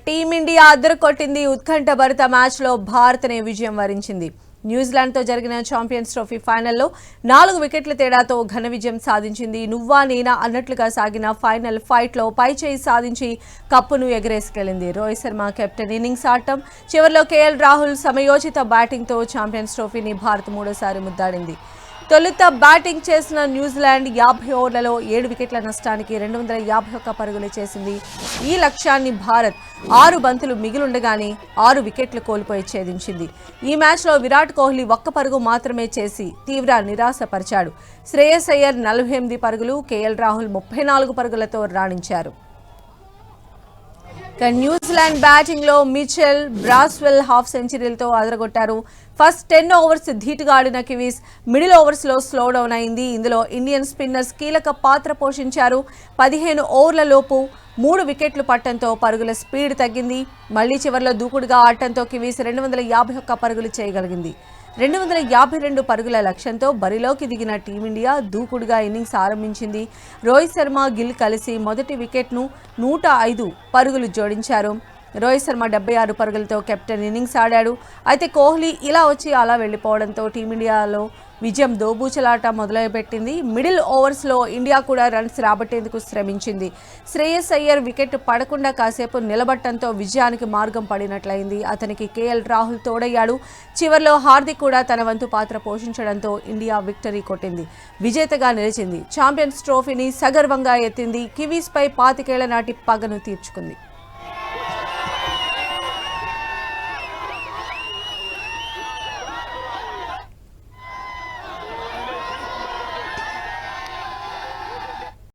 Team India అదరకొట్టింది. ఉత్కంఠభరిత మ్యాచ్లో భారత్నే విజయం వరించింది. న్యూజిలాండ్తో జరిగిన ఛాంపియన్స్ ట్రోఫీ ఫైనల్లో 4 వికెట్ల తేడాతో ఘన విజయం సాధించింది. నువ్వా నేనా అన్నట్లుగా సాగిన ఫైనల్ ఫైట్లో పైచేయి సాధించి కప్పును ఎగరేసుకెళ్లింది. రోహిత్ శర్మ కెప్టెన్ ఇన్నింగ్స్ ఆడటం, చివర్లో కేఎల్ రాహుల్ సమయోచిత బ్యాటింగ్తో ఛాంపియన్స్ ట్రోఫీని భారత్ మూడోసారి ముద్దాడింది. తొలుత బ్యాటింగ్ చేసిన న్యూజిలాండ్ 50 ఓవర్లలో 7 వికెట్ల నష్టానికి 251 పరుగులు చేసింది. ఈ లక్ష్యాన్ని భారత్ 6 బంతులు మిగిలుండగానే 6 వికెట్లు కోల్పోయి ఛేదించింది. ఈ మ్యాచ్లో విరాట్ కోహ్లీ 1 పరుగు మాత్రమే చేసి తీవ్ర నిరాశపరిచాడు. శ్రేయస్ అయ్యర్ 48 పరుగులు, కేఎల్ రాహుల్ 34 పరుగులతో రాణించారు. న్యూజిలాండ్ బ్యాటింగ్ లో మిచెల్, బ్రాస్వెల్ హాఫ్ సెంచరీలతో అదరగొట్టారు. ఫస్ట్ 10 ఓవర్స్ ధీటుగా ఆడిన కివీస్ మిడిల్ ఓవర్స్ లో స్లో డౌన్ అయింది. ఇందులో ఇండియన్ స్పిన్నర్స్ కీలక పాత్ర పోషించారు. 15 ఓవర్ల లోపు 3 వికెట్లు పట్టడంతో పరుగుల స్పీడ్ తగ్గింది. మళ్లీ చివర్లో దూకుడుగా ఆడటంతో కివీస్ 251 పరుగులు చేయగలిగింది. 252 పరుగుల లక్ష్యంతో బరిలోకి దిగిన టీమిండియా దూకుడుగా ఇన్నింగ్స్ ఆరంభించింది. రోహిత్ శర్మ, గిల్ కలిసి మొదటి వికెట్ను 105 పరుగులు జోడించారు. రోహిత్ శర్మ 76 పరుగులతో కెప్టెన్ ఇన్నింగ్స్ ఆడాడు. అయితే కోహ్లీ ఇలా వచ్చి అలా వెళ్లిపోవడంతో టీమిండియాలో విజయం దోబూచలాట మొదలుపెట్టింది. మిడిల్ ఓవర్స్లో ఇండియా కూడా రన్స్ రాబట్టేందుకు శ్రమించింది. శ్రేయస్ అయ్యర్ వికెట్ పడకుండా కాసేపు నిలబట్టడంతో విజయానికి మార్గం పడినట్లయింది. అతనికి కేఎల్ రాహుల్ తోడయ్యాడు. చివర్లో హార్దిక్ కూడా తన వంతు పాత్ర పోషించడంతో ఇండియా విక్టరీ కొట్టింది, విజేతగా నిలిచింది. ఛాంపియన్స్ ట్రోఫీని సగర్వంగా ఎత్తింది. కివీస్పై 25 ఏళ్ల నాటి పగను తీర్చుకుంది.